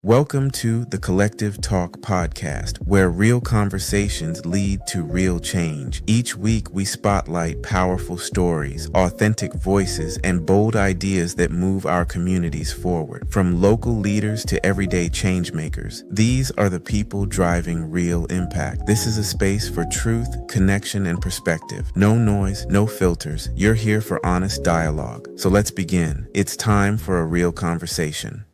Welcome to the Collective Talk podcast, where real conversations lead to real change. Each week, we spotlight powerful stories, authentic voices, and bold ideas that move our communities forward. From local leaders to everyday change makers, these are the people driving real impact. This is a space for truth, connection, and perspective. No noise, no filters. You're here for honest dialogue. So let's begin. It's time for a real conversation.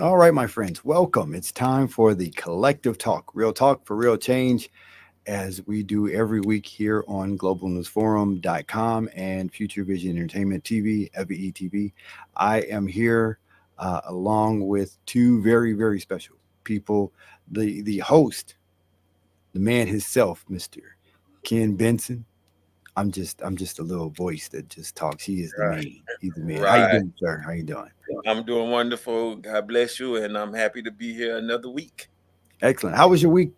All right, my friends, welcome. It's time for the Collective Talk for real change, as we do every week here on globalnewsforum.com and Future Vision Entertainment TV, FVE TV. I am here along with two very, very special people. The host, the man himself, Mr. Ken Benson. I'm just a little voice that just talks. He is the Right. man. He's the man. How you Right. doing, sir? How you doing? I'm doing wonderful. God bless you. And I'm happy to be here another week. Excellent. How was your week?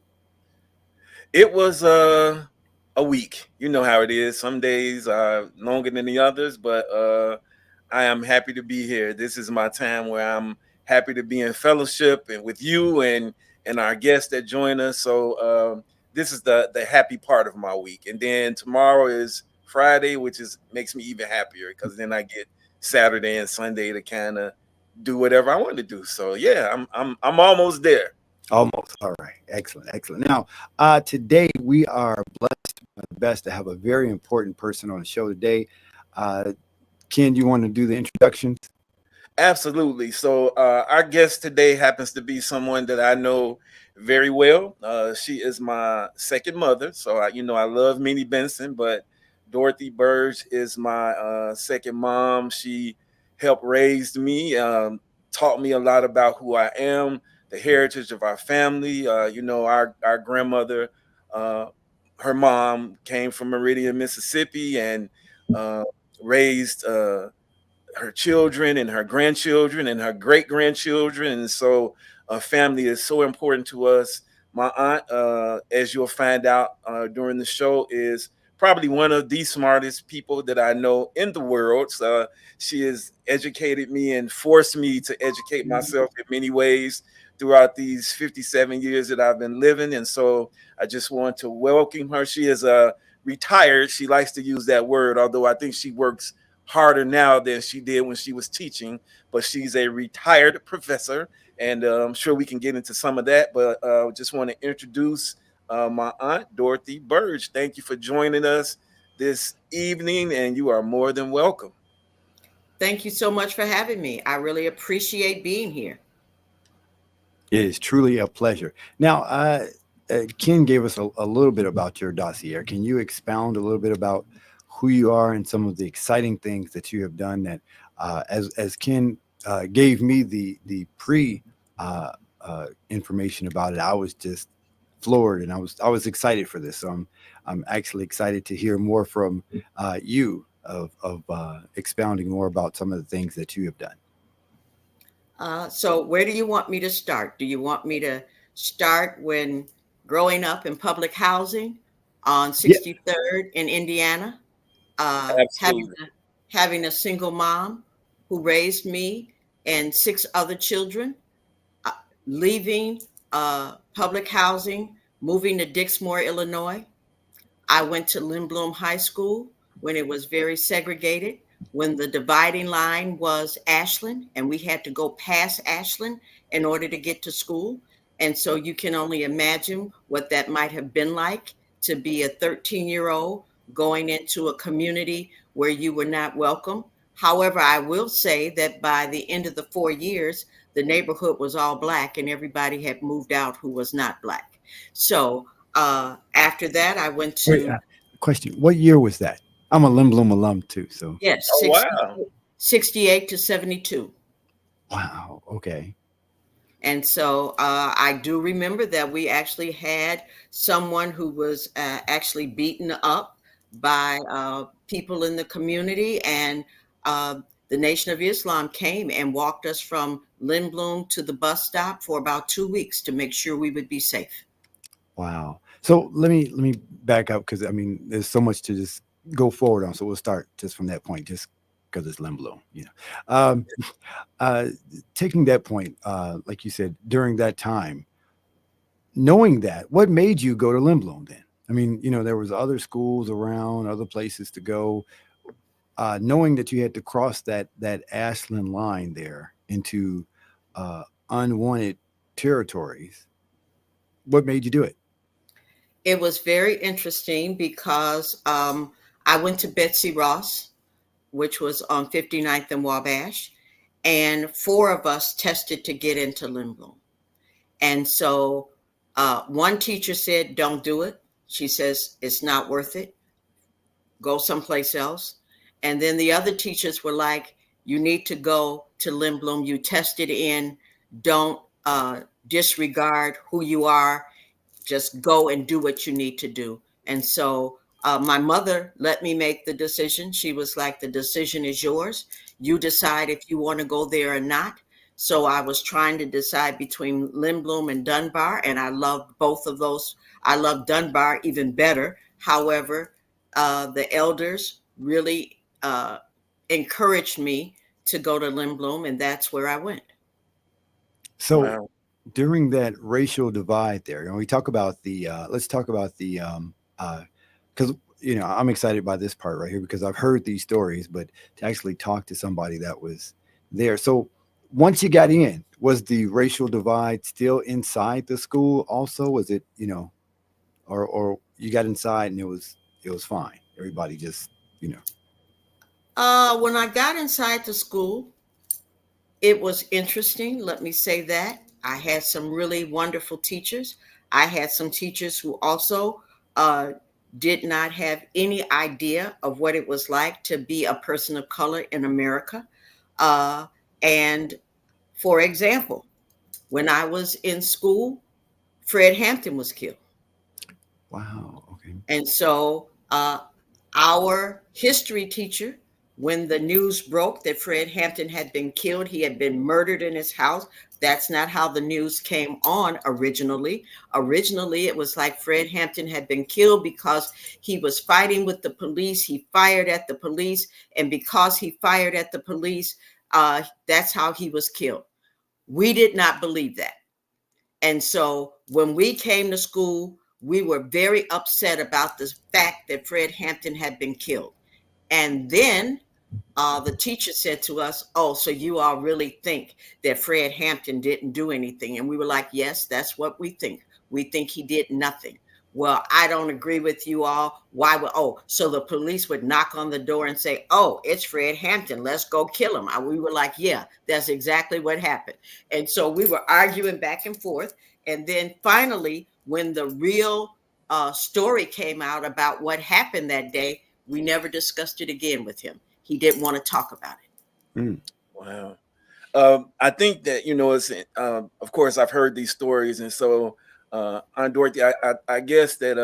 It was a week. You know how it is. Some days are longer than the others, but I am happy to be here. This is my time where I'm happy to be in fellowship and with you and our guests that join us. So this is the happy part of my week. And then tomorrow is Friday, which makes me even happier because then I get Saturday and Sunday to kind of do whatever I want to do. So yeah, I'm almost there. Almost. All right. Excellent. Now, today we are blessed by the best to have a very important person on the show today. Ken, you want to do the introductions? Absolutely. So our guest today happens to be someone that I know very well. She is my second mother. So I love Minnie Benson, but Dorothy Burge is my second mom. She helped raise me, taught me a lot about who I am, the heritage of our family. Our grandmother, her mom came from Meridian, Mississippi, and raised her children and her grandchildren and her great grandchildren. And so family is so important to us. My aunt, as you'll find out during the show, is probably one of the smartest people that I know in the world. So she has educated me and forced me to educate myself in many ways throughout these 57 years that I've been living. And so I just want to welcome her. She is retired. She likes to use that word, although I think she works harder now than she did when she was teaching, but she's a retired professor, and I'm sure we can get into some of that, but just want to introduce my aunt, Dorothy Burge. Thank you for joining us this evening, and you are more than welcome. Thank you so much for having me. I really appreciate being here. It is truly a pleasure. Now, Ken gave us a little bit about your dossier. Can you expound a little bit about who you are and some of the exciting things that you have done that, as Ken gave me the pre information about it, I was just floored, and I was excited for this. So I'm actually excited to hear more from you of expounding more about some of the things that you have done. So where do you want me to start? Do you want me to start when growing up in public housing on 63rd in Indiana? Having a single mom who raised me and 6 other children, leaving public housing, moving to Dixmoor, Illinois. I went to Lindblom High School when it was very segregated, when the dividing line was Ashland, and we had to go past Ashland in order to get to school. And so you can only imagine what that might have been like to be a 13-year-old going into a community where you were not welcome. However, I will say that by the end of the 4 years, the neighborhood was all Black and everybody had moved out who was not Black. So after that, I went to... Wait, question, what year was that? I'm a Lindblom alum too, so... Yes, Wow. 68 to 72. Wow, okay. And so I do remember that we actually had someone who was actually beaten up by people in the community, and the Nation of Islam came and walked us from Lindblom to the bus stop for about 2 weeks to make sure we would be safe. Wow. So let me back up, because I mean there's so much to just go forward on. So we'll start just from that point. Just because it's Limblom. Um, Taking that point, like you said, during that time, knowing that, what made you go to Limblom then? I mean, there was other schools around, other places to go. Knowing that you had to cross that Ashland line there into unwanted territories, what made you do it? It was very interesting because I went to Betsy Ross, which was on 59th and Wabash, and four of us tested to get into Limblom. And so one teacher said, don't do it. She says, it's not worth it. Go someplace else. And then the other teachers were like, you need to go to Limblom. You tested in. Don't disregard who you are. Just go and do what you need to do. And so my mother let me make the decision. She was like, the decision is yours. You decide if you want to go there or not. So I was trying to decide between Limblom and Dunbar, and I loved both of those. I love Dunbar even better. However, the elders really encouraged me to go to Limblom, and that's where I went. So Wow. during that racial divide there, we talk about let's talk about because I'm excited by this part right here because I've heard these stories, but to actually talk to somebody that was there. So once you got in, was the racial divide still inside the school also? Was it, or you got inside and it was fine? Everybody just, When I got inside the school, it was interesting. Let me say that. I had some really wonderful teachers. I had some teachers who also uh, did not have any idea of what it was like to be a person of color in America. Uh, and for example, when I was in school, Fred Hampton was killed. wow, okay. And so our history teacher, when the news broke that Fred Hampton had been killed, he had been murdered in his house. That's not how the news came on originally. Originally, it was like Fred Hampton had been killed because he was fighting with the police. He fired at the police. And because he fired at the police, that's how he was killed. We did not believe that. And so when we came to school, we were very upset about the fact that Fred Hampton had been killed. And then the teacher said to us, oh, so you all really think that Fred Hampton didn't do anything? And we were like, yes, that's what we think. We think he did nothing. Well, I don't agree with you all. Why would, so the police would knock on the door and say, oh, it's Fred Hampton. Let's go kill him. And we were like, yeah, that's exactly what happened. And so we were arguing back and forth. And then finally, when the real story came out about what happened that day, we never discussed it again with him. He didn't want to talk about it. Mm. Wow. I think that, it's, of course, I've heard these stories. And so, Aunt Dorothy, I guess that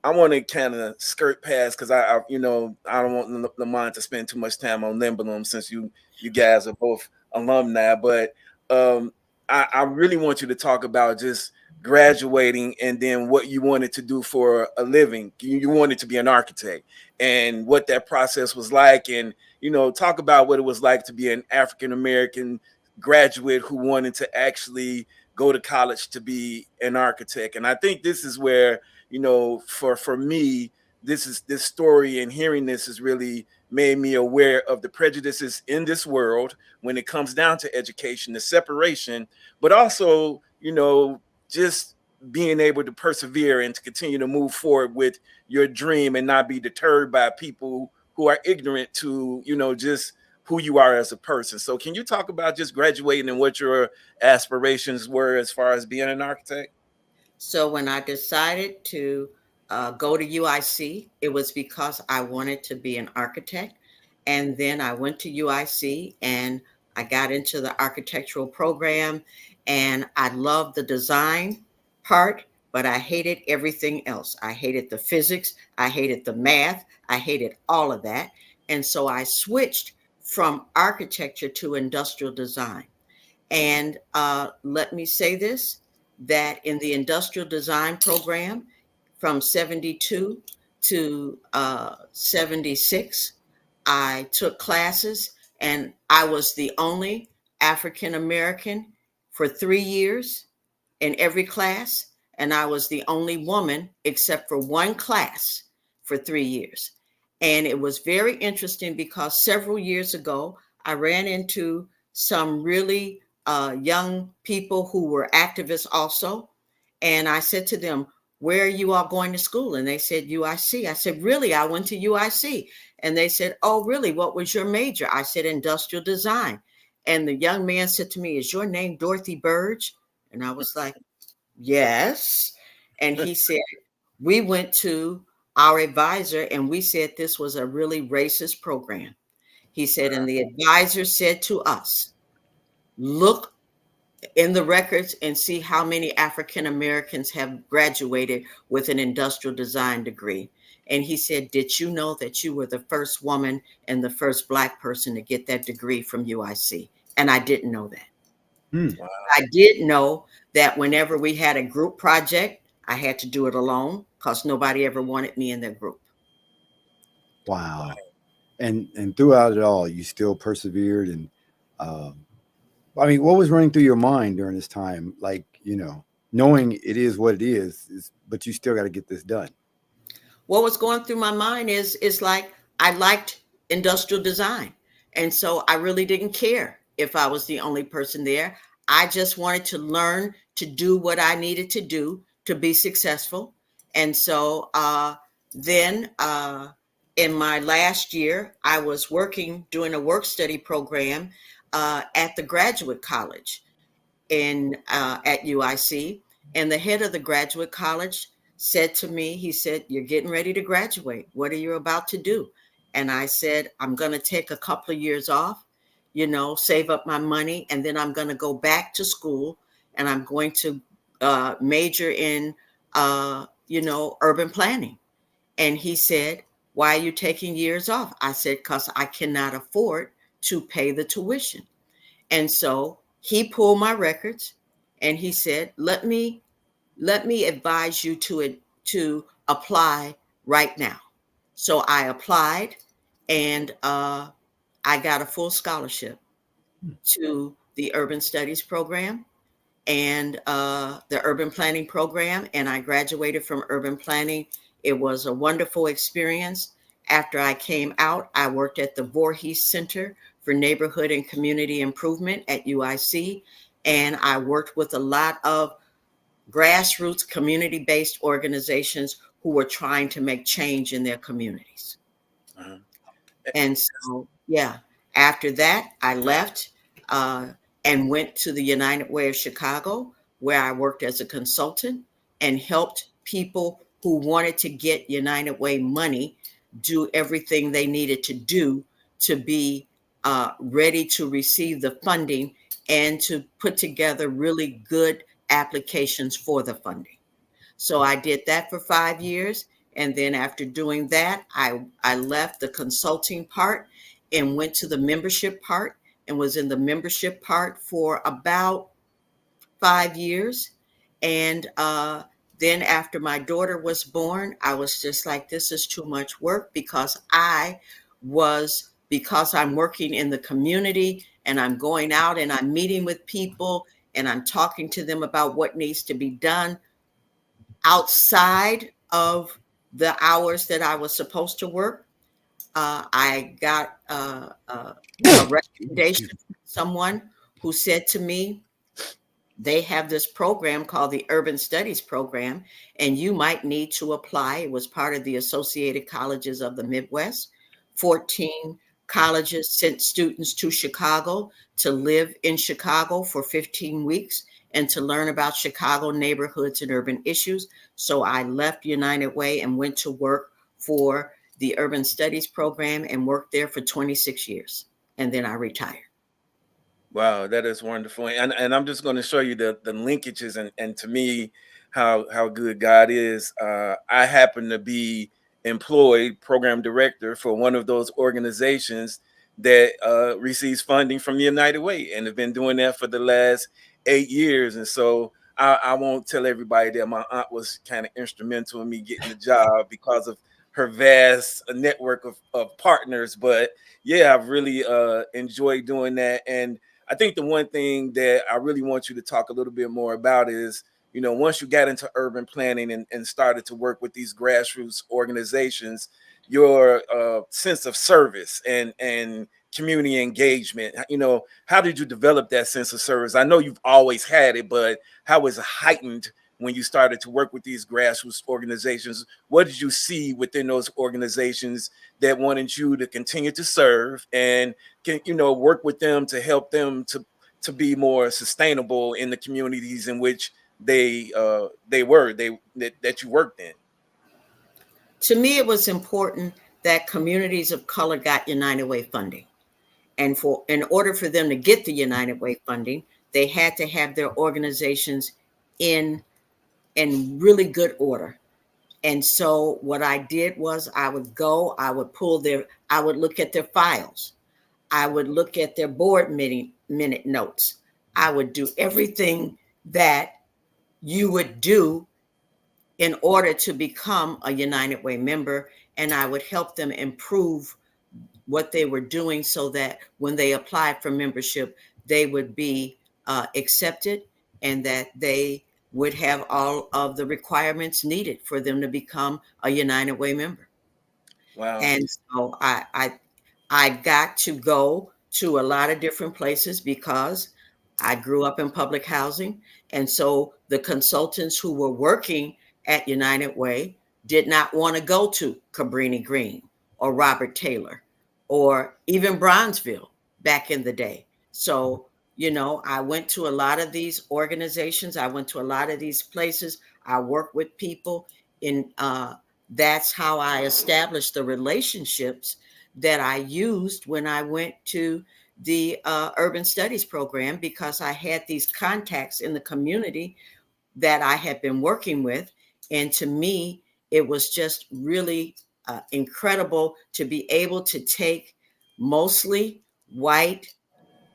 I want to kind of skirt past because I don't want Lamont to spend too much time on Limblom since you guys are both alumni. But I really want you to talk about just graduating and then what you wanted to do for a living. You wanted to be an architect and what that process was like, and talk about what it was like to be an African American graduate who wanted to actually go to college to be an architect. And I think this is where, for me, this story and hearing this has really made me aware of the prejudices in this world when it comes down to education, the separation, but also, just being able to persevere and to continue to move forward with your dream and not be deterred by people who are ignorant to, just who you are as a person. So can you talk about just graduating and what your aspirations were as far as being an architect? So when I decided to go to UIC, it was because I wanted to be an architect. And then I went to UIC and I got into the architectural program, and I loved the design part, but I hated everything else. I hated the physics. I hated the math. I hated all of that. And so I switched from architecture to industrial design. And let me say this, that in the industrial design program from 72 to 76, I took classes, and I was the only African American for 3 years in every class. And I was the only woman except for one class for 3 years. And it was very interesting because several years ago, I ran into some really young people who were activists also. And I said to them, "Where are you all going to school?" And they said, "UIC." I said, "Really? I went to UIC." And they said, "Oh, really? What was your major?" I said, "Industrial design." And the young man said to me, "Is your name Dorothy Burge?" And I was like, "Yes." And he said, "We went to our advisor and we said this was a really racist program." He said, "And the advisor said to us, look in the records and see how many African Americans have graduated with an industrial design degree." And he said, "Did you know that you were the first woman and the first Black person to get that degree from UIC?" And I didn't know that. Hmm. I did know that whenever we had a group project, I had to do it alone because nobody ever wanted me in their group. Wow. And throughout it all, you still persevered. And I mean, what was running through your mind during this time? Like, knowing it is what it is, but you still got to get this done. What was going through my mind is like I liked industrial design. And so I really didn't care if I was the only person there. I just wanted to learn to do what I needed to do to be successful. And so then in my last year, I was working doing a work study program at the graduate college at UIC, and the head of the graduate college said to me, he said, "You're getting ready to graduate. What are you about to do?" And I said, "I'm going to take a couple of years off, save up my money, and then I'm going to go back to school, and I'm going to major in, urban planning." And he said, "Why are you taking years off?" I said, "Because I cannot afford to pay the tuition." And so he pulled my records and he said, let me advise you to apply right now. So I applied, and I got a full scholarship to the urban studies program and the urban planning program. And I graduated from urban planning. It was a wonderful experience. After I came out, I worked at the Voorhees Center for Neighborhood and Community Improvement at UIC. And I worked with a lot of grassroots community-based organizations who were trying to make change in their communities. Uh-huh. And so, yeah, after that, I left and went to the United Way of Chicago, where I worked as a consultant and helped people who wanted to get United Way money do everything they needed to do to be ready to receive the funding and to put together really good applications for the funding. So I did that for 5 years. And then after doing that, I left the consulting part and went to the membership part and was in the membership part for about 5 years. And then after my daughter was born, I was just like, this is too much work because I'm working in the community and I'm going out and I'm meeting with people and I'm talking to them about what needs to be done outside of the hours that I was supposed to work. I got a recommendation from someone who said to me, they have this program called the Urban Studies Program, and you might need to apply. It was part of the Associated Colleges of the Midwest. 14 colleges sent students to Chicago to live in Chicago for 15 weeks and to learn about Chicago neighborhoods and urban issues. So I left United Way and went to work for the Urban Studies Program and worked there for 26 years. And then I retired. Wow, that is wonderful. And I'm just going to show you the linkages and to me how good God is. I happen to be employed program director for one of those organizations that receives funding from the United Way and have been doing that for the last 8 years. And so I won't tell everybody that my aunt was kind of instrumental in me getting the job because of her vast network of partners. But yeah, I've really enjoyed doing that. And I think the one thing that I really want you to talk a little bit more about is, once you got into urban planning and started to work with these grassroots organizations, your sense of service and community engagement, how did you develop that sense of service? I know you've always had it, but how was it heightened when you started to work with these grassroots organizations? What did you see within those organizations that wanted you to continue to serve and work with them to help them to be more sustainable in the communities in which that you worked in? To me, it was important that communities of color got United Way funding. And in order for them to get the United Way funding, they had to have their organizations in really good order. And so what I did was I would look at their files. I would look at their board minute notes. I would do everything that you would do in order to become a United Way member. And I would help them improve what they were doing so that when they applied for membership, they would be accepted and that they would have all of the requirements needed for them to become a United Way member. Wow. And so I got to go to a lot of different places because I grew up in public housing. And so the consultants who were working at United Way did not want to go to Cabrini Green or Robert Taylor or even Bronzeville back in the day. So, I went to a lot of these organizations. I went to a lot of these places. I worked with people that's how I established the relationships that I used when I went to the urban studies program, because I had these contacts in the community that I had been working with. And to me, it was just really incredible to be able to take mostly white,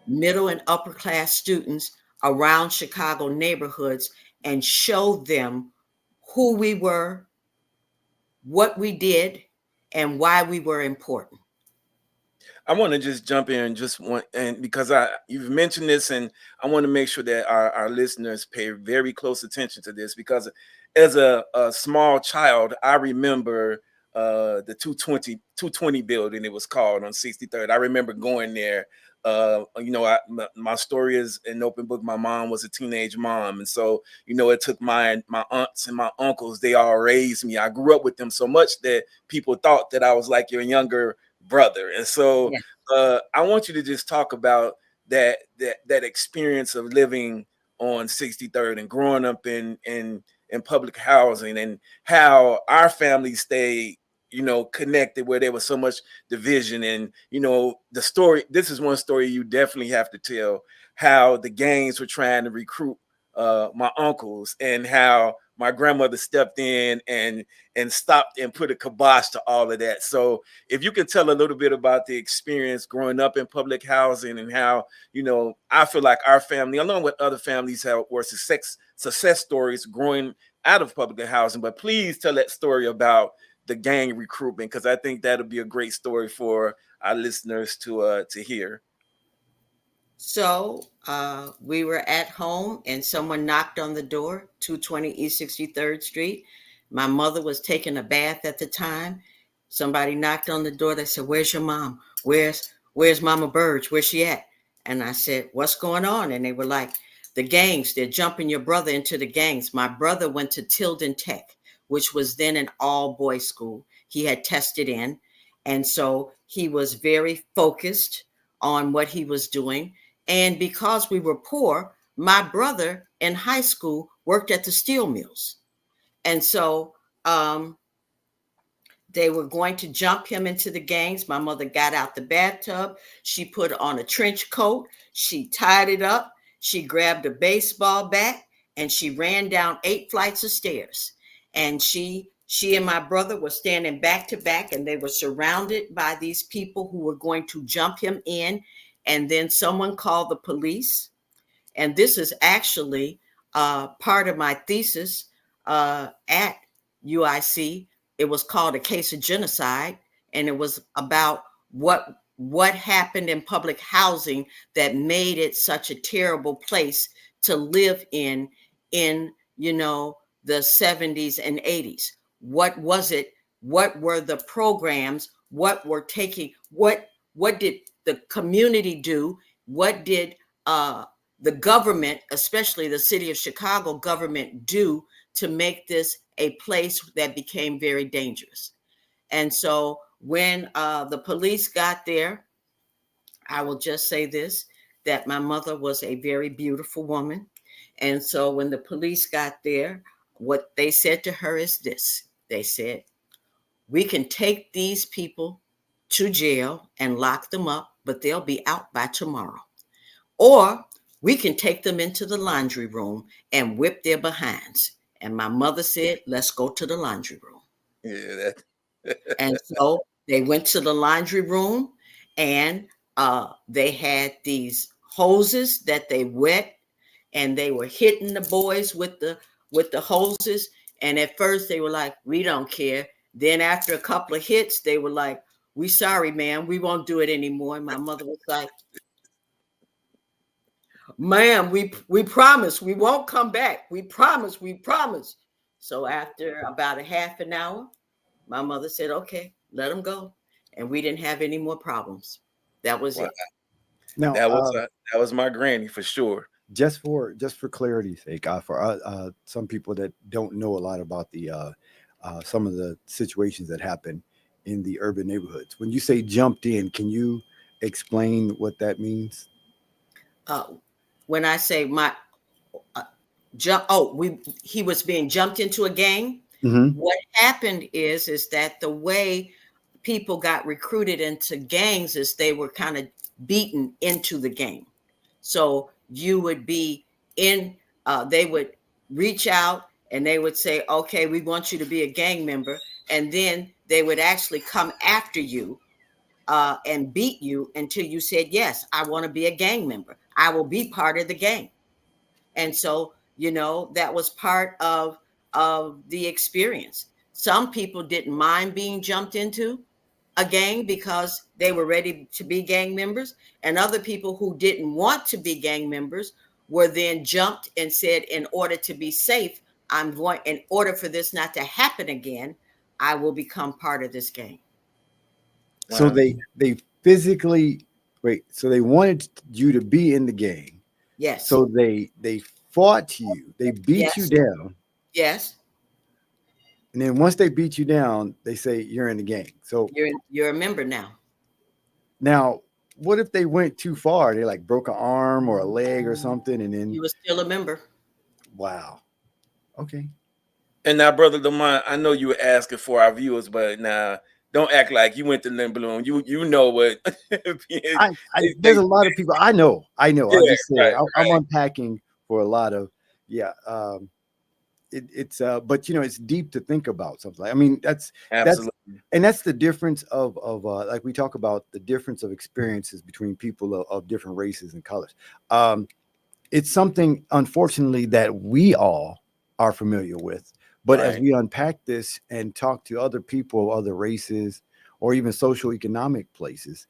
middle and upper class students around Chicago neighborhoods and show them who we were, what we did, and why we were important. I want to just jump in and because you've mentioned this, and I want to make sure that our listeners pay very close attention to this, because as a small child, I remember the 220 building, it was called, on 63rd. I remember going there. My story is an open book. My mom was a teenage mom. And so, it took my aunts and my uncles, they all raised me. I grew up with them so much that people thought that I was like your younger brother. And so I want you to just talk about that experience of living on 63rd and growing up in public housing, and how our family stayed connected where there was so much division. And the story, this is one story you definitely have to tell, how the gangs were trying to recruit my uncles, and how my grandmother stepped in and stopped and put a kibosh to all of that. So if you could tell a little bit about the experience growing up in public housing, and how, I feel like our family, along with other families, were success stories growing out of public housing. But please tell that story about the gang recruitment, because I think that'll be a great story for our listeners to hear. So we were at home and someone knocked on the door, 220 East 63rd Street. My mother was taking a bath at the time. Somebody knocked on the door. They said, "Where's your mom? Where's Mama Burge? Where's she at?" And I said, "What's going on?" And they were like, "The gangs, they're jumping your brother into the gangs." My brother went to Tilden Tech, which was then an all-boys school. He had tested in. And so he was very focused on what he was doing. And because we were poor, my brother in high school worked at the steel mills. And so they were going to jump him into the gangs. My mother got out the bathtub. She put on a trench coat. She tied it up. She grabbed a baseball bat and she ran down 8 flights of stairs. And she and my brother were standing back to back, and they were surrounded by these people who were going to jump him in. And then someone called the police. And this is actually part of my thesis at UIC. it was called a case of genocide, and it was about what happened in public housing that made it such a terrible place to live in the 70s and 80s. What was it? What were the programs? What did the community do? What did the government, especially the city of Chicago government, do to make this a place that became very dangerous? And so when the police got there, I will just say this, that my mother was a very beautiful woman. And so when the police got there, what they said to her is this. They said, we can take these people to jail and lock them up, but they'll be out by tomorrow. Or we can take them into the laundry room and whip their behinds. And my mother said, let's go to the laundry room. Yeah, And so they went to the laundry room, and they had these hoses that they wet, and they were hitting the boys with the hoses. And at first they were like, we don't care. Then after a couple of hits, they were like, we sorry, ma'am, we won't do it anymore. And my mother was like, ma'am, we promise we won't come back. We promise. So after about a half an hour, my mother said, okay, let them go. And we didn't have any more problems. That was it. Now, that was my granny for sure. Just for clarity's sake, for some people that don't know a lot about the some of the situations that happen in the urban neighborhoods, when you say jumped in, can you explain what that means? When I say he was being jumped into a gang. Mm-hmm. What happened is that the way people got recruited into gangs is they were kind of beaten into the gang. So you would be in, they would reach out and they would say, okay, we want you to be a gang member. And then they would actually come after you and beat you until you said, yes, I want to be a gang member. I will be part of the gang. And so, that was part of the experience. Some people didn't mind being jumped into a gang because they were ready to be gang members. And other people who didn't want to be gang members were then jumped and said, in order to be safe, in order for this not to happen again, I will become part of this gang. Wow. So they physically, so they wanted you to be in the gang. Yes. So they fought you. They beat you down. Yes. And then once they beat you down, they say you're in the gang. So you're a member now. Now, what if they went too far? They like broke an arm or a leg or something, and then you were still a member. Wow. Okay. And now, Brother Lamont, I know you were asking for our viewers, but now don't act like you went to Limballoon. You know what? There's a lot of people. I know. Yeah, I'm just saying. right. I'm unpacking for a lot of it's but it's deep to think about something. I mean, that's the difference of like we talk about the difference of experiences between people of different races and colors. It's something, unfortunately, that we all are familiar with. But as we unpack this and talk to other people of other races or even socioeconomic places,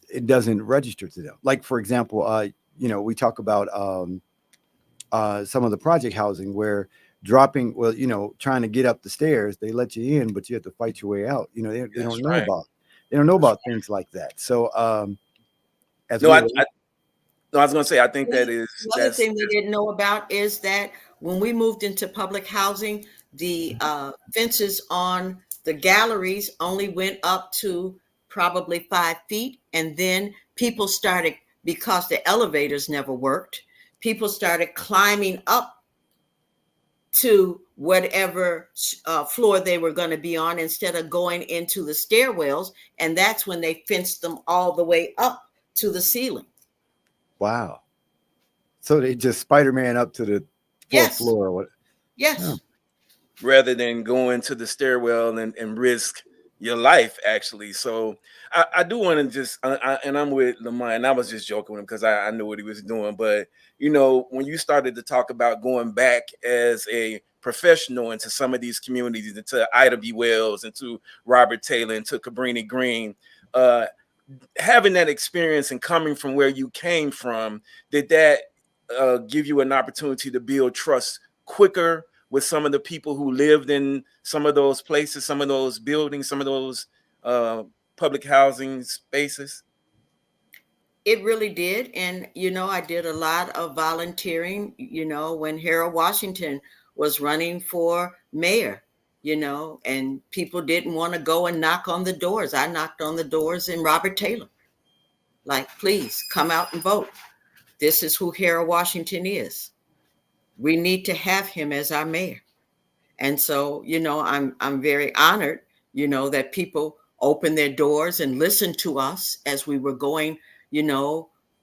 it doesn't register to them. Like, for example, we talk about some of the project housing where trying to get up the stairs, they let you in, but you have to fight your way out. They don't know about things like that. So I was going to say, I think that is the other thing we didn't know about is that when we moved into public housing, the fences on the galleries only went up to probably 5 feet. And then people started, because the elevators never worked, people started climbing up to whatever floor they were going to be on instead of going into the stairwells. And that's when they fenced them all the way up to the ceiling. Wow. So they just Spider-Man up to the fourth floor or what? Yes. Oh. Rather than going to the stairwell and risk your life actually. So I do want to just and I'm with Lamont, and I was just joking with him because I knew what he was doing. But you know, when you started to talk about going back as a professional into some of these communities, into Ida B. Wells, into Robert Taylor, into Cabrini Green, having that experience and coming from where you came from, did that give you an opportunity to build trust quicker with some of the people who lived in some of those places, some of those buildings, some of those uh, public housing spaces? It really did. And, I did a lot of volunteering, when Harold Washington was running for mayor, and people didn't want to go and knock on the doors. I knocked on the doors in Robert Taylor, like, please come out and vote. This is who Harold Washington is. We need to have him as our mayor. And so, I'm very honored, that people opened their doors and listened to us as we were going,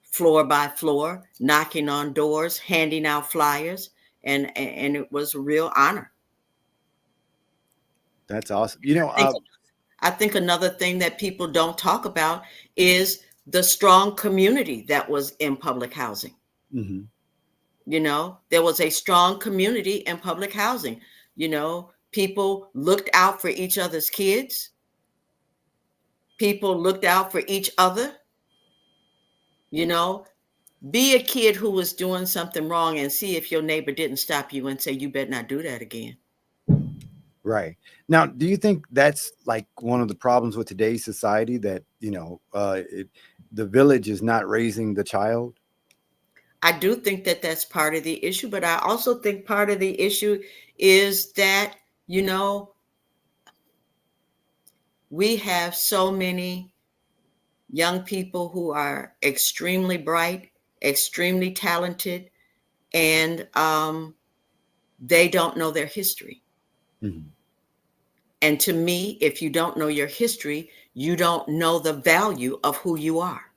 floor by floor, knocking on doors, handing out flyers, and it was a real honor. That's awesome. I think another thing that people don't talk about is the strong community that was in public housing. Mhm. There was a strong community in public housing. People looked out for each other's kids. People looked out for each other. Be a kid who was doing something wrong and see if your neighbor didn't stop you and say, you better not do that again. Right. Now, do you think that's like one of the problems with today's society, that, the village is not raising the child? I do think that that's part of the issue, but I also think part of the issue is that, we have so many young people who are extremely bright, extremely talented, and they don't know their history. Mhm. And to me, if you don't know your history, you don't know the value of who you are.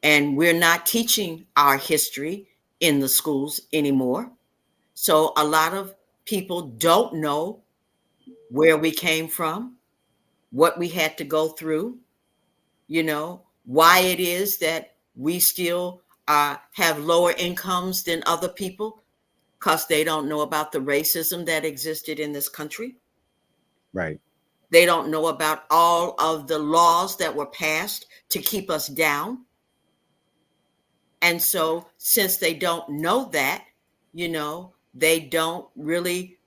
And we're not teaching our history in the schools anymore. So a lot of people don't know where we came from, what we had to go through, why it is that we still have lower incomes than other people, because they don't know about the racism that existed in this country. Right. They don't know about all of the laws that were passed to keep us down. And so since they don't know that, they don't really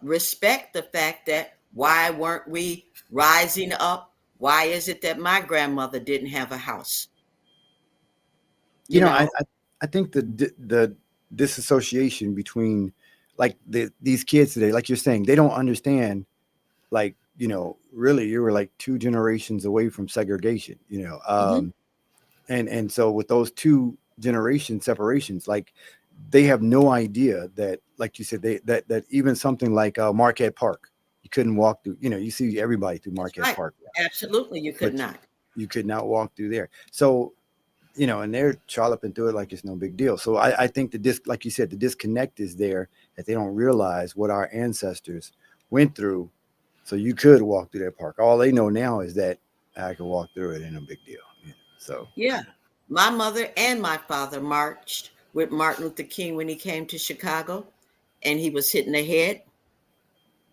respect the fact that, why weren't we rising up? Why is it that my grandmother didn't have a house? I think the disassociation between, like, these kids today, like you're saying, they don't understand, like, really you were like 2 generations away from segregation, Mhm. and so with those 2 generation separations, like, they have no idea that, like you said, that even something like Marquette Park, you couldn't walk through. You see everybody through Marquette Right. Park, Absolutely. You could but not. you could not walk through there. So, and they're trolloping through it like it's no big deal. So I think like you said, the disconnect is there, that they don't realize what our ancestors went through. So you could walk through that park. All they know now is that I can walk through it, ain't no big deal. So Yeah. My mother and my father marched with Martin Luther King when he came to Chicago, and he was hit in the head,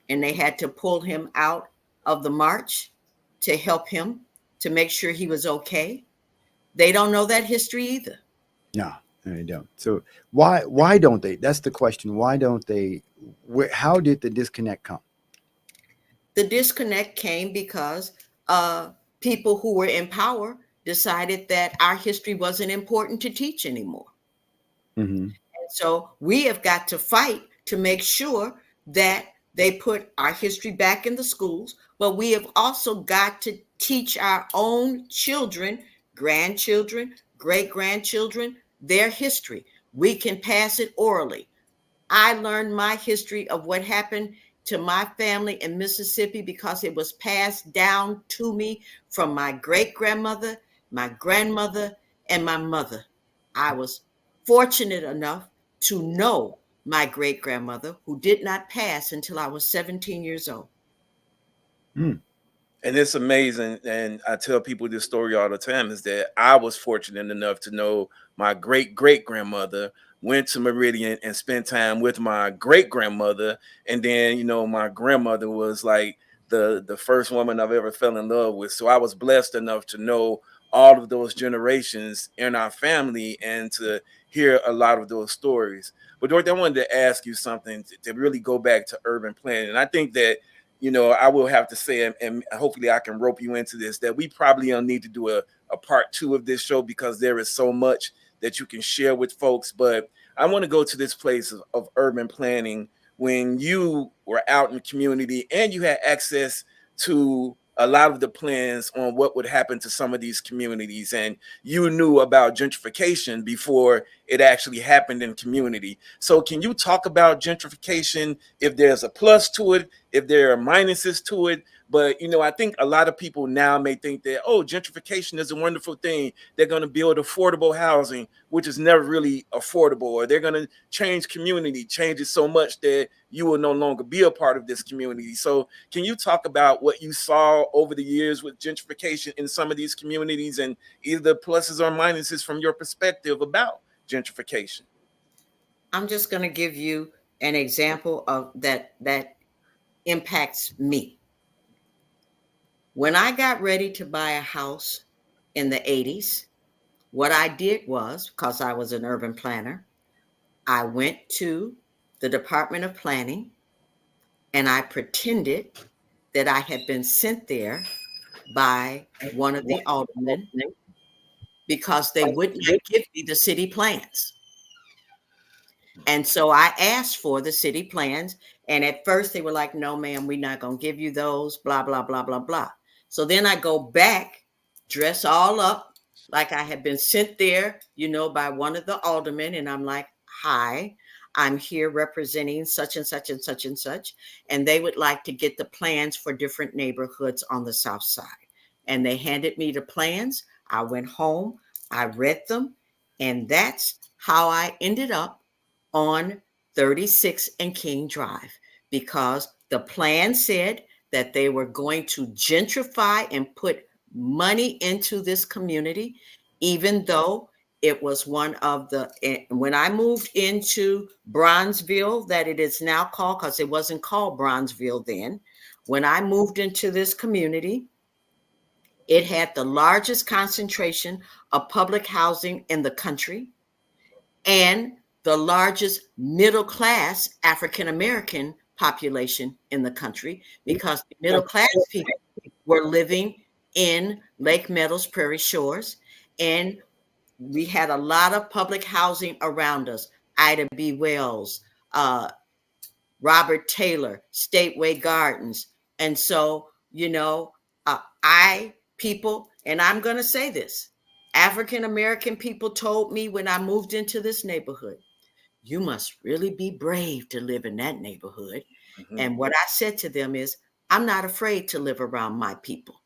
and they had to pull him out of the march to help him, to make sure he was okay. They don't know that history either. no, they don't. So why don't they? That's the question. Why don't they? How did the disconnect come? The disconnect came because people who were in power decided that our history wasn't important to teach anymore. Mm-hmm. And so we have got to fight to make sure that they put our history back in the schools, but we have also got to teach our own children, grandchildren, great grandchildren, their history. We can pass it orally. I learned my history of what happened to my family in Mississippi because it was passed down to me from my great grandmother, my grandmother, and my mother. I was fortunate enough to know my great grandmother, who did not pass until I was 17 years old. Mm. And it's amazing. And I tell people this story all the time is that I was fortunate enough to know my great great grandmother went to Meridian and spent time with my great grandmother. And then, my grandmother was like the first woman I've ever fell in love with. So I was blessed enough to know all of those generations in our family and to hear a lot of those stories. But Dorothy, I wanted to ask you something to really go back to urban planning. And I think that I will have to say, and hopefully I can rope you into this, that we probably don't need to do a part 2 of this show because there is so much that you can share with folks. But I want to go to this place of urban planning when you were out in the community and you had access to a lot of the plans on what would happen to some of these communities, and you knew about gentrification before it actually happened in community. So can you talk about gentrification, if there's a plus to it, if there are minuses to it? But, I think a lot of people now may think that, oh, gentrification is a wonderful thing. They're going to build affordable housing, which is never really affordable, or they're going to change it so much that you will no longer be a part of this community. So can you talk about what you saw over the years with gentrification in some of these communities, and either pluses or minuses from your perspective about gentrification? I'm just going to give you an example of that impacts me. When I got ready to buy a house in the 80s, what I did was, because I was an urban planner, I went to the Department of Planning and I pretended that I had been sent there by one of the aldermen because they would not give me the city plans. And so I asked for the city plans. And at first they were like, no, ma'am, we're not going to give you those, blah, blah, blah, blah, blah. So then I go back, dress all up like I had been sent there, by one of the aldermen. And I'm like, hi, I'm here representing such and such and such and such. And they would like to get the plans for different neighborhoods on the South Side. And they handed me the plans. I went home, I read them. And that's how I ended up on 36 and King Drive, because the plan said that they were going to gentrify and put money into this community, even though it was one of when I moved into Bronzeville, that it is now called, because it wasn't called Bronzeville then. When I moved into this community, it had the largest concentration of public housing in the country and the largest middle class African American population in the country, because the middle class people were living in Lake Meadows, Prairie Shores, and we had a lot of public housing around us. Ida B. Wells, Robert Taylor, Stateway Gardens. And so, people, and I'm going to say this, African American people told me when I moved into this neighborhood, you must really be brave to live in that neighborhood. Mm-hmm. And what I said to them is, I'm not afraid to live around my people.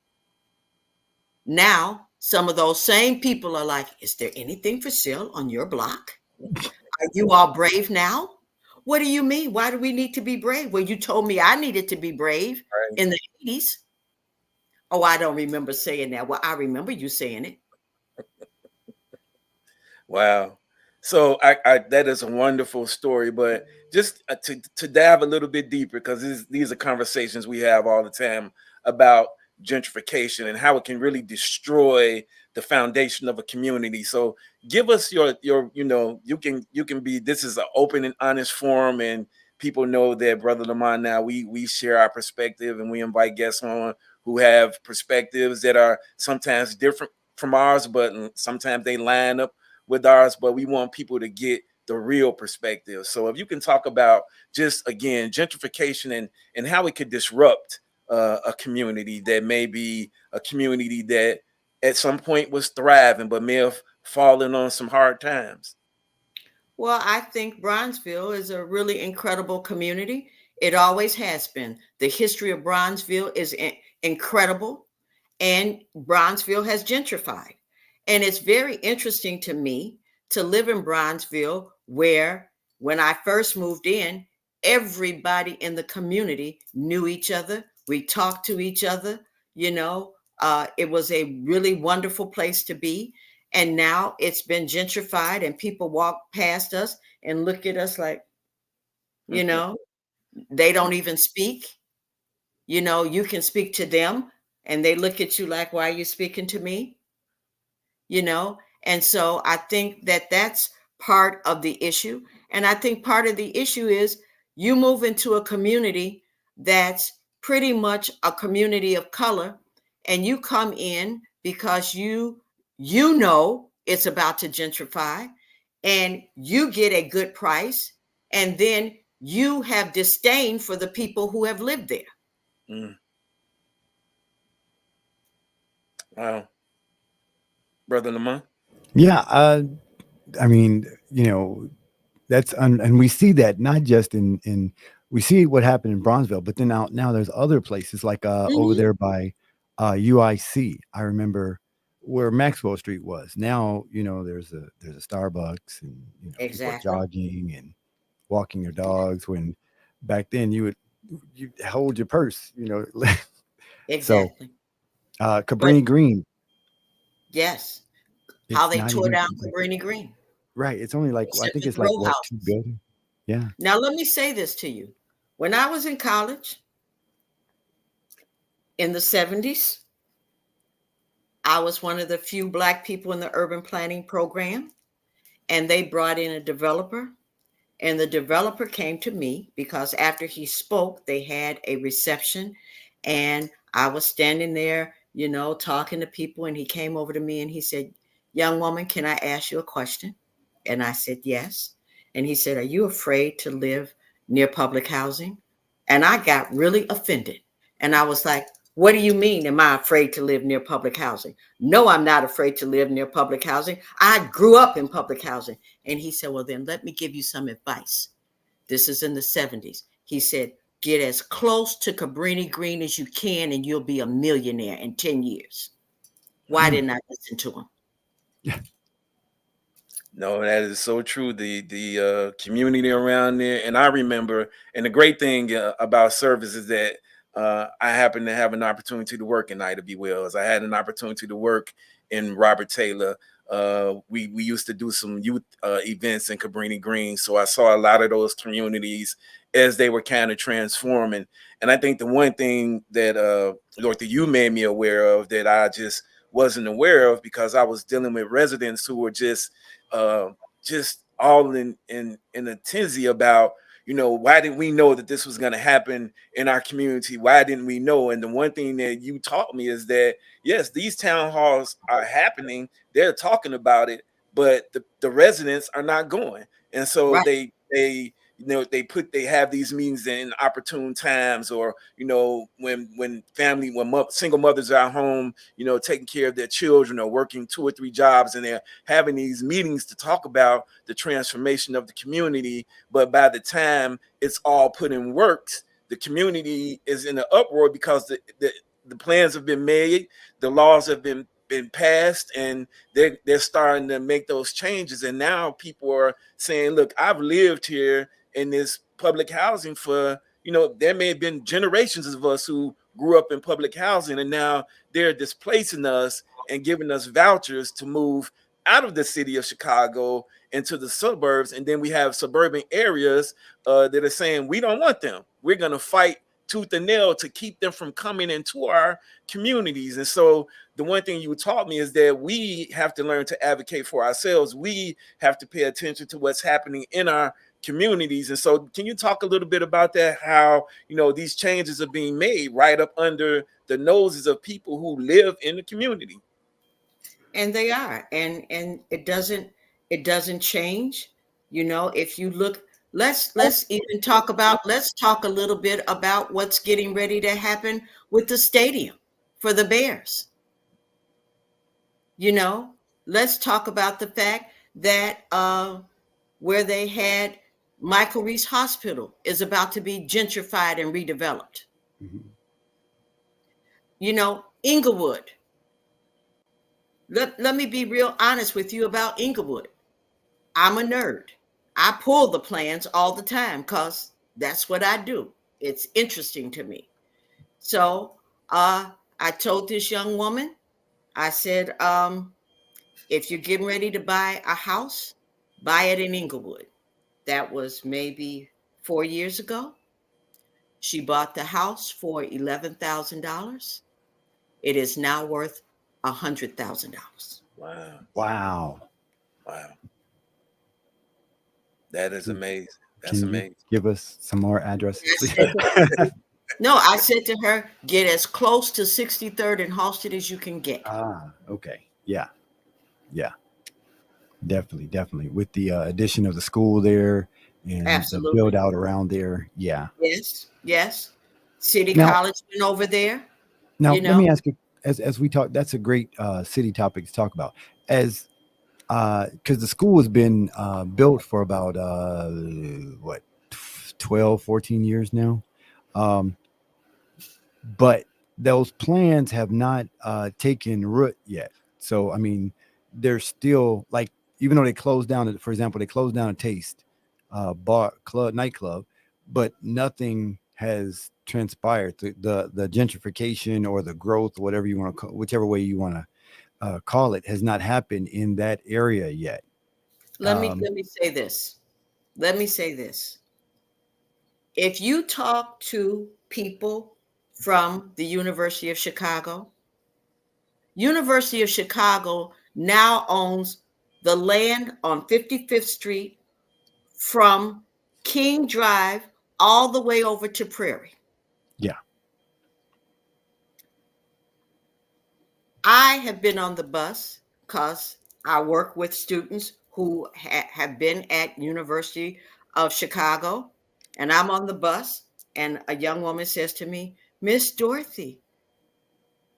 Now, some of those same people are like, is there anything for sale on your block? Are you all brave now? What do you mean? Why do we need to be brave? Well, you told me I needed to be brave in the 80s. Oh, I don't remember saying that. Well, I remember you saying it. Wow. So I that is a wonderful story, but just to dive a little bit deeper, because these are conversations we have all the time about gentrification and how it can really destroy the foundation of a community. So give us your you can be, this is an open and honest forum, and people know that Brother Lamont, now we share our perspective, and we invite guests on who have perspectives that are sometimes different from ours, but sometimes they line up with ours, but we want people to get the real perspective. So if you can talk about just, again, gentrification and how it could disrupt a community that may be a community that at some point was thriving, but may have fallen on some hard times. Well, I think Bronzeville is a really incredible community. It always has been. The history of Bronzeville is incredible, and Bronzeville has gentrified. And it's very interesting to me to live in Bronzeville, where when I first moved in, everybody in the community knew each other. We talked to each other. It was a really wonderful place to be. And now it's been gentrified and people walk past us and look at us like, they don't even speak. You can speak to them and they look at you like, why are you speaking to me? And so I think that that's part of the issue. And I think part of the issue is you move into a community that's pretty much a community of color, and you come in because you know it's about to gentrify, and you get a good price, and then you have disdain for the people who have lived there. Mm. Wow. Brother Lamont? Yeah. I mean, that's, and we see that not just in we see what happened in Bronzeville, but then now there's other places like over there by UIC. I remember where Maxwell Street was. Now, there's a Starbucks, and Exactly. people are jogging and walking their dogs, when back then you hold your purse, Exactly. So Cabrini Green. Yes. How they tore down Cabrini Green. Right. It's only like, I think it's like what, 2 buildings? Yeah. Now, let me say this to you. When I was in college in the 70s, I was one of the few Black people in the urban planning program, and they brought in a developer, and the developer came to me because after he spoke, they had a reception, and I was standing there, talking to people, and he came over to me and he said, "Young woman, can I ask you a question?" And I said, "Yes." And he said, "Are you afraid to live near public housing?" And I got really offended. And I was like, "What do you mean? Am I afraid to live near public housing?" "No, I'm not afraid to live near public housing. I grew up in public housing." And he said, "Well, then let me give you some advice." This is in the 70s. He said, "Get as close to Cabrini Green as you can, and you'll be a millionaire in 10 years. Why didn't I listen to him? No, that is so true. The community around there, and I remember, and the great thing about service is that I happened to have an opportunity to work in Ida B. Wells. I had an opportunity to work in Robert Taylor. We used to do some youth events in Cabrini Green, so I saw a lot of those communities as they were kind of transforming. And I think the one thing that Dorothy, you made me aware of that I just wasn't aware of, because I was dealing with residents who were just all in a tizzy about, why didn't we know that this was going to happen in our community? Why didn't we know? And the one thing that you taught me is that, yes, these town halls are happening. They're talking about it, but the residents are not going. And so Right. they have these meetings in opportune times, or when single mothers are at home, taking care of their children, or working 2 or 3 jobs, and they're having these meetings to talk about the transformation of the community. But by the time it's all put in works, the community is in an uproar because the plans have been made, the laws have been passed, and they're starting to make those changes. And now people are saying, look, I've lived here in this public housing for, there may have been generations of us who grew up in public housing, and now they're displacing us and giving us vouchers to move out of the city of Chicago into the suburbs. And then we have suburban areas that are saying, we don't want them. We're going to fight tooth and nail to keep them from coming into our communities. And so the one thing you taught me is that we have to learn to advocate for ourselves. We have to pay attention to what's happening in our communities. And so can you talk a little bit about that, how these changes are being made right up under the noses of people who live in the community? And they are, and it doesn't change. If you look, let's talk a little bit about what's getting ready to happen with the stadium for the Bears. Let's talk about the fact that where they had Michael Reese Hospital is about to be gentrified and redeveloped. Mm-hmm. Inglewood. Let me be real honest with you about Inglewood. I'm a nerd. I pull the plans all the time because that's what I do. It's interesting to me. So I told this young woman, I said, if you're getting ready to buy a house, buy it in Inglewood. That was maybe 4 years ago. She bought the house for $11,000. It is now worth $100,000. Wow. Wow. Wow. That is amazing. That's Can you amazing. give us some more addresses, please? No, I said to her, get as close to 63rd and Halsted as you can get. Okay. Yeah. Yeah. Definitely. With the addition of the school there and the Absolutely. build out around there. Yeah. Yes. City Now, College went over there. let me ask you, as we talk, that's a great city topic to talk about. As because the school has been built for about what 12, 14 years now. But those plans have not taken root yet. So, I mean, they're still like, even though they closed down, for example, they closed down a Taste bar, club, nightclub, but nothing has transpired. The gentrification or the growth, whatever you want to call, whichever way you want to call it, has not happened in that area yet. Let me say this. Let me say this. If you talk to people from the University of Chicago now owns the land on 55th Street from King Drive all the way over to Prairie. Yeah. I have been on the bus because I work with students who have been at University of Chicago, and I'm on the bus, and a young woman says to me, Miss Dorothy,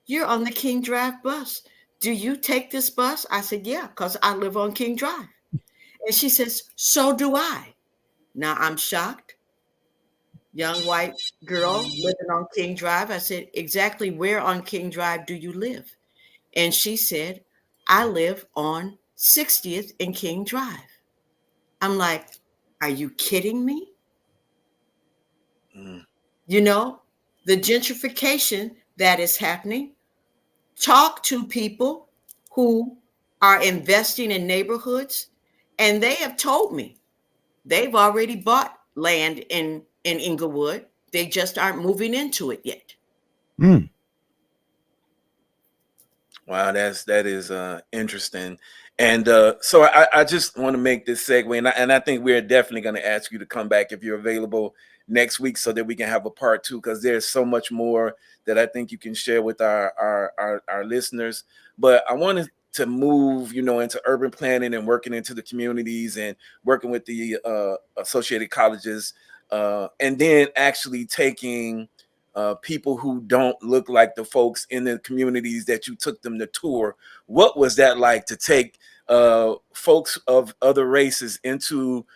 you're on the King Drive bus. Do you take this bus? I said, yeah, because I live on King Drive. And she says, so do I. Now I'm shocked. Young white girl living on King Drive. I said, exactly where on King Drive do you live? And she said, I live on 60th and King Drive. I'm like, are you kidding me? You know, the gentrification that is happening. Talk to people who are investing in neighborhoods, and they have told me they've already bought land in Inglewood. They just aren't moving into it yet. Wow, that is interesting. And so I just want to make this segue, and I think we're definitely going to ask you to come back if you're available next week so that we can have a part two, because there's so much more that I think you can share with our listeners. But I wanted to move, into urban planning and working into the communities and working with the associated colleges, and then actually taking people who don't look like the folks in the communities that you took them to tour. What was that like to take folks of other races into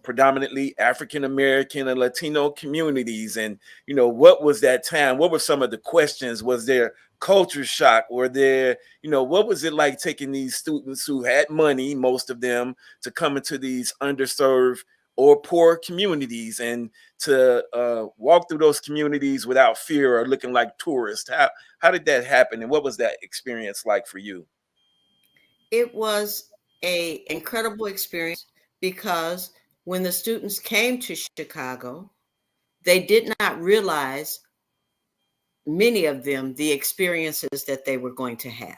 predominantly African American and Latino communities? And, what was that time? What were some of the questions? Was there culture shock? Were there, what was it like taking these students who had money, most of them, to come into these underserved or poor communities and to walk through those communities without fear or looking like tourists? How did that happen, and what was that experience like for you? It was an incredible experience because when the students came to Chicago, they did not realize, many of them, the experiences that they were going to have.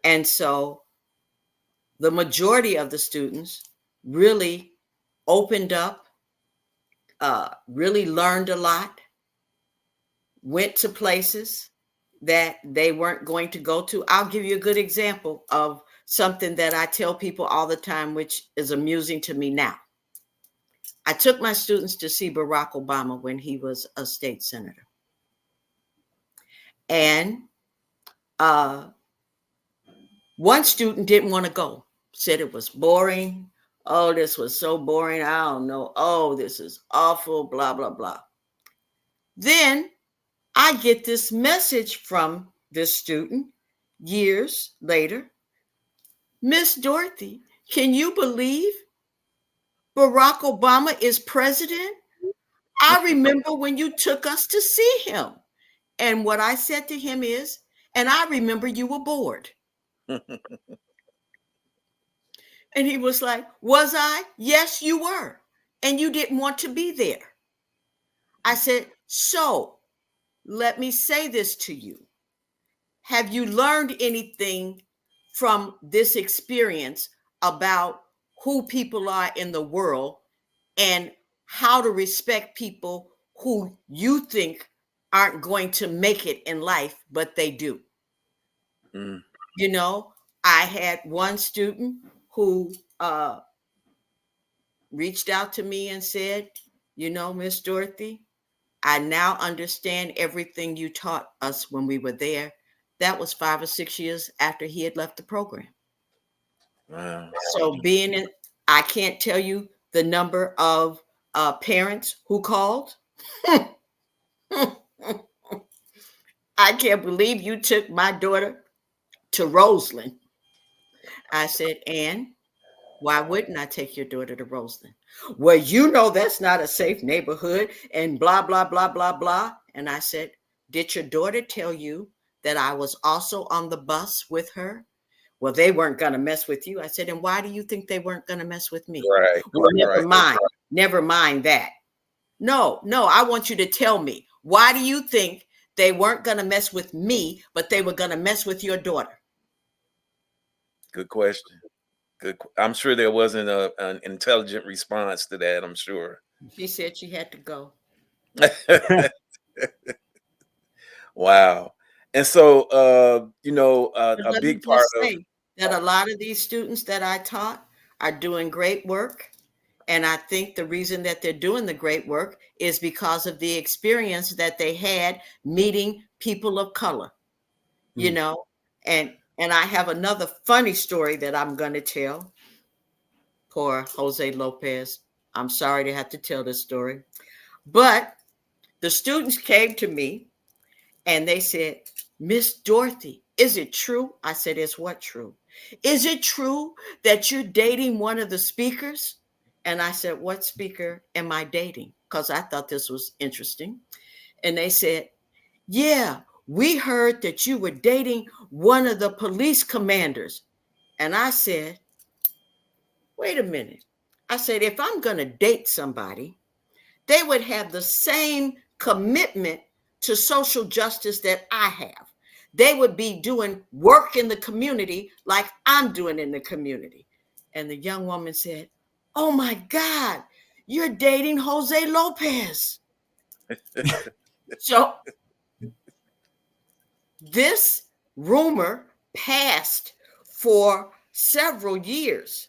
And so the majority of the students really opened up, really learned a lot, went to places that they weren't going to go to. I'll give you a good example of something that I tell people all the time, which is amusing to me now. I took my students to see Barack Obama when he was a state senator. And one student didn't want to go, said it was boring. Oh, this was so boring. I don't know. Oh, this is awful, blah, blah, blah. Then I get this message from this student years later. Miss Dorothy, can you believe Barack Obama is president? I remember when you took us to see him. And what I said to him is, and I remember you were bored. And he was like, was I? Yes, you were. And you didn't want to be there. I said, so let me say this to you. Have you learned anything from this experience about who people are in the world and how to respect people who you think aren't going to make it in life, but they do? Mm. You know, I had one student who reached out to me and said, you know, Miss Dorothy, I now understand everything you taught us when we were there. That was 5 or 6 years after he had left the program. Wow. So being in, I can't tell you the number of parents who called. I can't believe you took my daughter to Roseland. I said, Ann, why wouldn't I take your daughter to Roseland? Well, you know that's not a safe neighborhood and blah, blah, blah, blah, blah. And I said, did your daughter tell you that I was also on the bus with her? Well, they weren't going to mess with you. I said, and why do you think they weren't going to mess with me? Right. Well, never Right. mind. Never mind that. No, I want you to tell me, why do you think they weren't going to mess with me, but they were going to mess with your daughter? Good question. Good. I'm sure there wasn't an intelligent response to that. I'm sure. She said she had to go. Wow. And so, a Let me big part just of say that a lot of these students that I taught are doing great work. And I think the reason that they're doing the great work is because of the experience that they had meeting people of color, you know. And I have another funny story that I'm going to tell. Poor Jose Lopez. I'm sorry to have to tell this story. But the students came to me and they said, Miss Dorothy, is it true? I said, is what true? Is it true that you're dating one of the speakers? And I said, what speaker am I dating? Because I thought this was interesting. And they said, yeah, we heard that you were dating one of the police commanders. And I said, wait a minute. I said, if I'm going to date somebody, they would have the same commitment to social justice that I have. They would be doing work in the community like I'm doing in the community. And the young woman said, oh my God, you're dating Jose Lopez. So this rumor passed for several years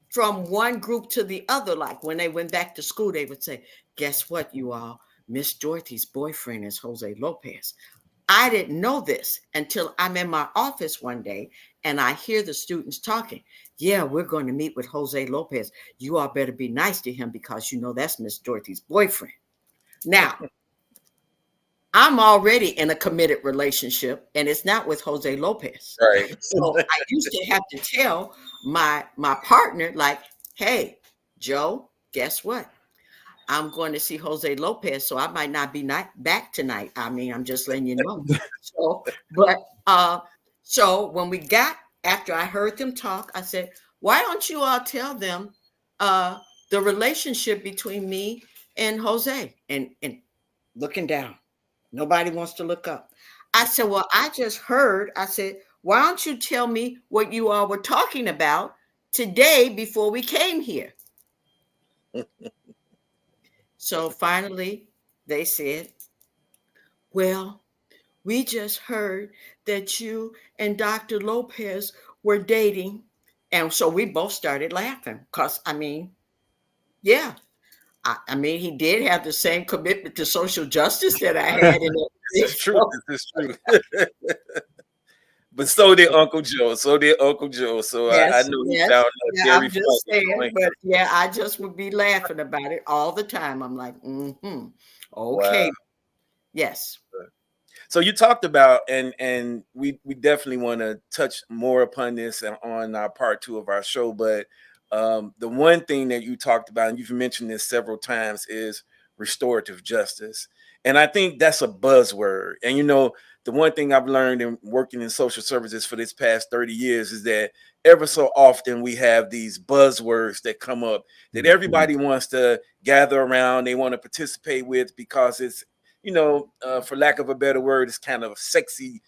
from one group to the other. Like when they went back to school, they would say, guess what, you all? Miss Dorothy's boyfriend is Jose Lopez. I didn't know this until I'm in my office one day and I hear the students talking. Yeah, we're going to meet with Jose Lopez. You all better be nice to him because you know that's Miss Dorothy's boyfriend. Now, I'm already in a committed relationship and it's not with Jose Lopez. right. So I used to have to tell my partner, like, hey, Joe, guess what? I'm going to see Jose Lopez, so I might not be back tonight. I mean, I'm just letting you know. So when we got, after I heard them talk, I said, why don't you all tell them the relationship between me and Jose? And looking down, nobody wants to look up. I said, well, I just heard. I said, why don't you tell me what you all were talking about today before we came here? So finally, they said, well, we just heard that you and Dr. Lopez were dating. And so we both started laughing because, I mean, yeah, I mean, he did have the same commitment to social justice that I had. This is true. This is true. But so did Uncle Joe. So Yes, I know he's yes. down there Yeah, very I'm just funny. saying, but yeah, I just would be laughing about it all the time. I'm like, okay, Wow. yes. So you talked about, and we definitely want to touch more upon this on our part 2 of our show. But the one thing that you talked about, and you've mentioned this several times, is restorative justice. And I think that's a buzzword. And, you know, the one thing I've learned in working in social services for this past 30 years is that ever so often we have these buzzwords that come up that everybody wants to gather around, they want to participate with because it's, you know, for lack of a better word, it's kind of sexy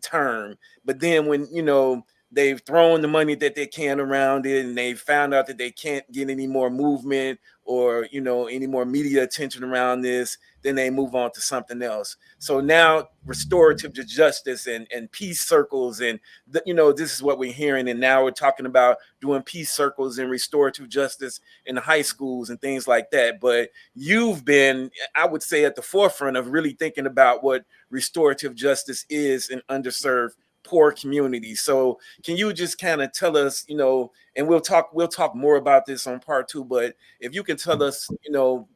term. But then when, you know, they've thrown the money that they can around it and they found out that they can't get any more movement or, you know, any more media attention around this, then they move on to something else. So now restorative justice and peace circles and, you know, this is what we're hearing. And now we're talking about doing peace circles and restorative justice in the high schools and things like that. But you've been, I would say, at the forefront of really thinking about what restorative justice is in underserved poor communities. So can you just kind of tell us, you know, and we'll talk more about this on part 2, but if you can tell us, you know,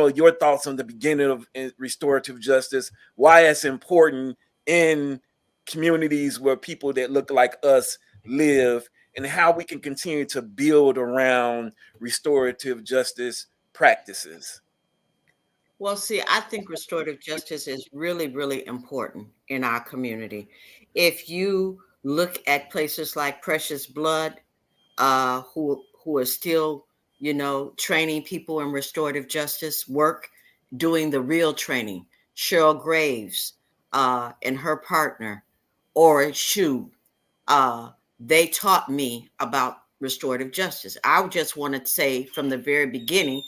your thoughts on the beginning of restorative justice, why it's important in communities where people that look like us live, and how we can continue to build around restorative justice practices. Well, see, I think restorative justice is really, really important in our community. If you look at places like Precious Blood, who are still, you know, training people in restorative justice work, doing the real training, Cheryl Graves and her partner, or Shu, they taught me about restorative justice. I just want to say from the very beginning,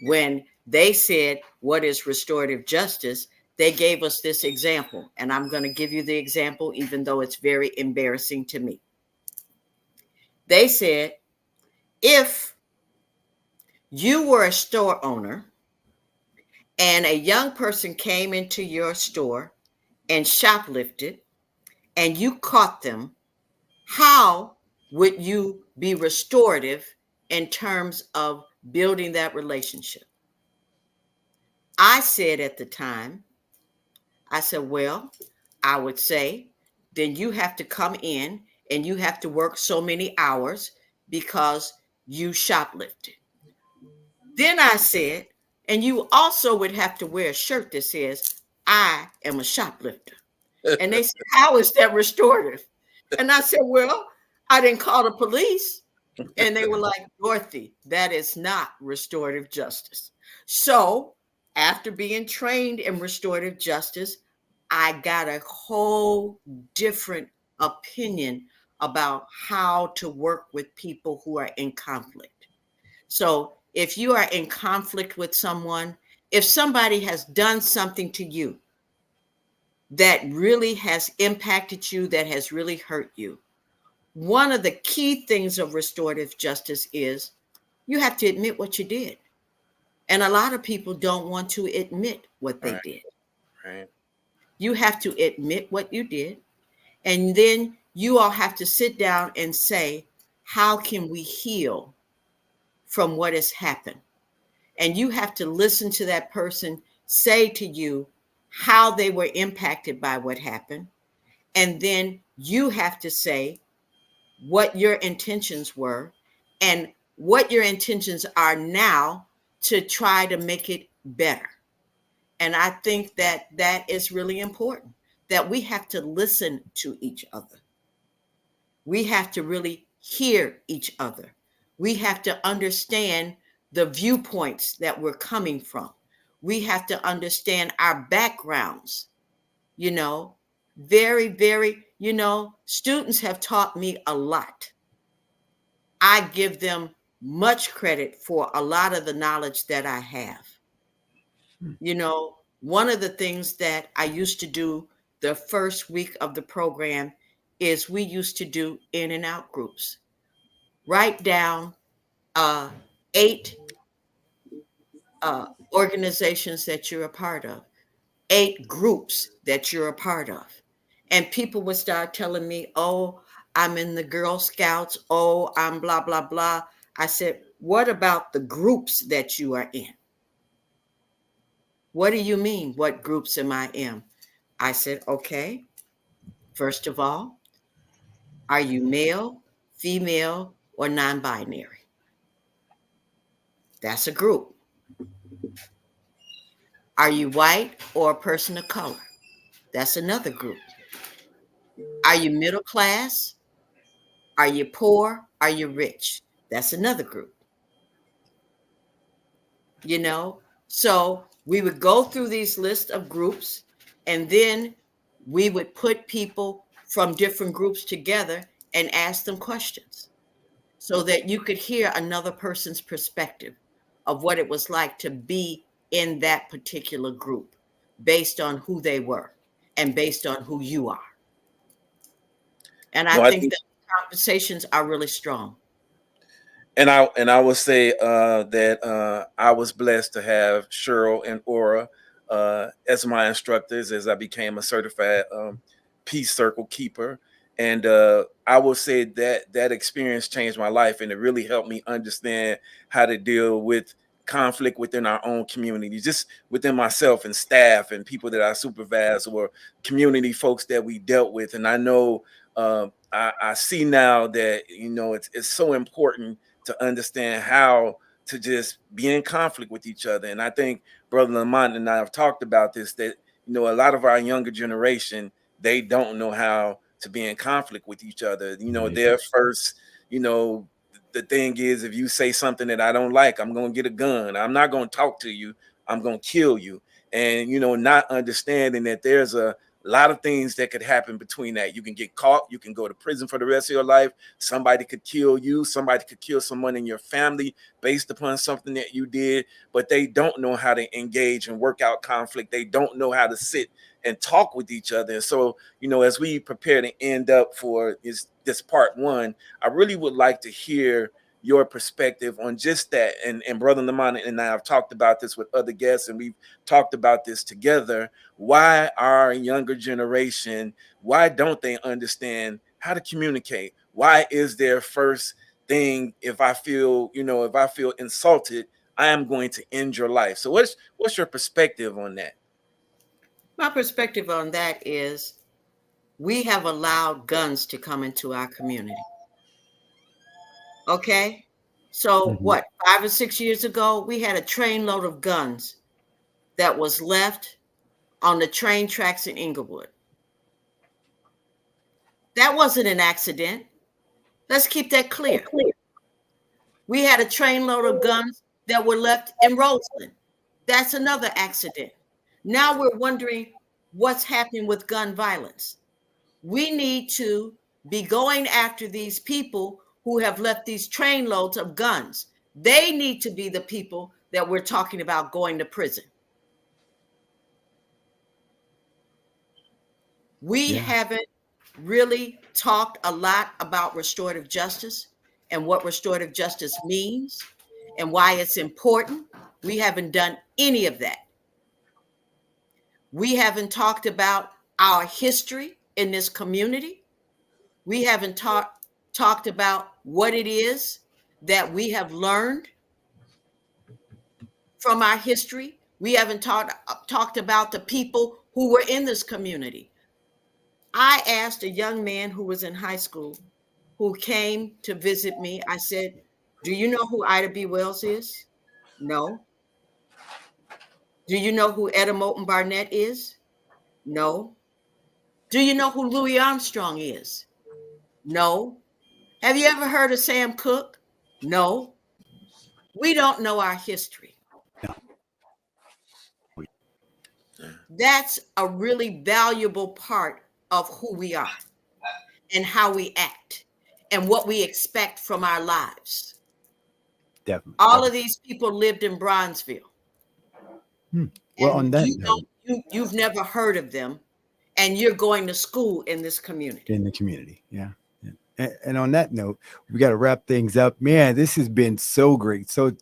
when they said, what is restorative justice? They gave us this example, and I'm going to give you the example, even though it's very embarrassing to me. They said, if you were a store owner and a young person came into your store and shoplifted and you caught them, how would you be restorative in terms of building that relationship? I said at the time, I said, well, I would say, then you have to come in and you have to work so many hours because you shoplifted. Then I said, and you also would have to wear a shirt that says, I am a shoplifter. And they said, how is that restorative? And I said, well, I didn't call the police. And they were like, Dorothy, that is not restorative justice. So after being trained in restorative justice, I got a whole different opinion about how to work with people who are in conflict. So if you are in conflict with someone, if somebody has done something to you that really has impacted you, that has really hurt you, one of the key things of restorative justice is you have to admit what you did. And a lot of people don't want to admit what they did. Right. You have to admit what you did. And then you all have to sit down and say, how can we heal from what has happened? And you have to listen to that person say to you how they were impacted by what happened. And then you have to say what your intentions were and what your intentions are now to try to make it better. And I think that that is really important, that we have to listen to each other. We have to really hear each other. We have to understand the viewpoints that we're coming from. We have to understand our backgrounds. You know, very, you know, students have taught me a lot. I give them much credit for a lot of the knowledge that I have. You know, one of the things that I used to do the first week of the program is we used to do in and out groups. Write down 8 organizations that you're a part of, 8 groups that you're a part of. And people would start telling me, oh, I'm in the Girl Scouts. Oh, I'm blah, blah, blah. I said, what about the groups that you are in? What do you mean? What groups am I in? I said, okay, first of all, are you male, female, or non-binary? That's a group. Are you white or a person of color? That's another group. Are you middle class? Are you poor? Are you rich? That's another group. You know, so we would go through these lists of groups, and then we would put people from different groups together and ask them questions so that you could hear another person's perspective of what it was like to be in that particular group based on who they were and based on who you are. And I No, I think think, that conversations are really strong. and I would say that I was blessed to have Cheryl and Aura as my instructors as I became a certified peace circle keeper. And I will say that that experience changed my life, and it really helped me understand how to deal with conflict within our own community, just within myself and staff and people that I supervise, or community folks that we dealt with. And I know I see now that, you know, it's so important to understand how to just be in conflict with each other. And I think Brother Lamont and I have talked about this, that, you know, a lot of our younger generation, they don't know how to be in conflict with each other. You know, their first, you know, the thing is, if you say something that I don't like, I'm going to get a gun. I'm not going to talk to you. I'm going to kill you. And, you know, not understanding that there's a lot of things that could happen between that. You can get caught. You can go to prison for the rest of your life. Somebody could kill you. Somebody could kill someone in your family based upon something that you did, but they don't know how to engage and work out conflict. They don't know how to sit and talk with each other. And so, you know, as we prepare to end up for this part one, I really would like to hear your perspective on just that. And Brother Lamont and I have talked about this with other guests, and we've talked about this together. Why our younger generation, why don't they understand how to communicate? Why is their first thing, if I feel, you know, if I feel insulted, I am going to end your life? So what's your perspective on that? My perspective on that is we have allowed guns to come into our community. Okay? So, what, 5 or 6 years ago, we had a trainload of guns that was left on the train tracks in Inglewood. That wasn't an accident. Let's keep that clear. We had a trainload of guns that were left in Roseland. That's another accident. Now we're wondering what's happening with gun violence. We need to be going after these people who have left these trainloads of guns. They need to be the people that we're talking about going to prison. We haven't really talked a lot about restorative justice and what restorative justice means and why it's important. We haven't done any of that. We haven't talked about our history in this community. We haven't talked about what it is that we have learned from our history. We haven't talked about the people who were in this community. I asked a young man who was in high school who came to visit me. I said, "Do you know who Ida B. Wells is?" "No." "Do you know who Etta Moulton Barnett is?" "No." "Do you know who Louis Armstrong is?" "No." "Have you ever heard of Sam Cooke?" "No." We don't know our history. That's a really valuable part of who we are and how we act and what we expect from our lives. Definitely. All of these people lived in Bronzeville. Well, on that you note, you've never heard of them, and you're going to school in this community. in the community, yeah. And on that note, we got to wrap things up. Man, this has been so great, so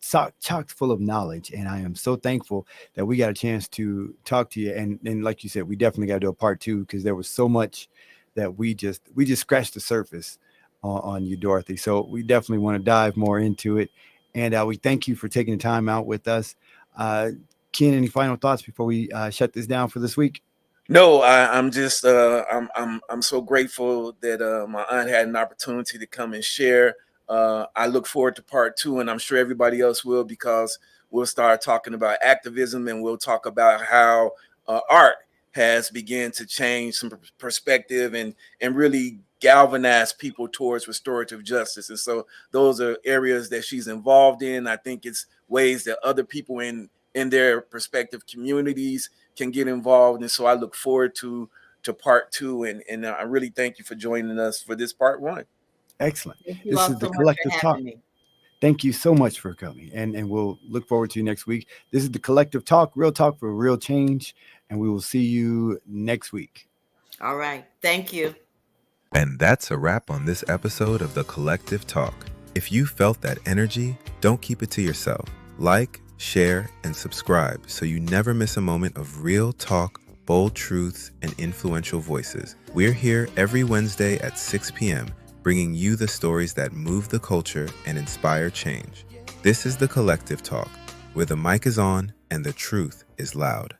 chock full of knowledge, and I am so thankful that we got a chance to talk to you. And like you said, we definitely got to do a part two because there was so much that we just scratched the surface on you, Dorothy. So we definitely want to dive more into it, and we thank you for taking the time out with us. Ken, any final thoughts before we shut this down for this week? No, I'm just I'm so grateful that my aunt had an opportunity to come and share. I look forward to part two, and I'm sure everybody else will, because we'll start talking about activism, and we'll talk about how art has begun to change some perspective and really galvanize people towards restorative justice. And so those are areas that she's involved in. I think it's ways that other people in their respective communities can get involved. And so I look forward to part 2. And I really thank you for joining us for this part 1. Excellent. Thank you This all is the so much Collective for Talk. having me. Thank you so much for coming. And we'll look forward to you next week. This is the Collective Talk, real talk for real change. And we will see you next week. All right. Thank you. And that's a wrap on this episode of The Collective Talk. If you felt that energy, don't keep it to yourself. Like, share, and subscribe so you never miss a moment of real talk, bold truths, and influential voices. We're here every Wednesday at 6 p.m., bringing you the stories that move the culture and inspire change. This is The Collective Talk, where the mic is on and the truth is loud.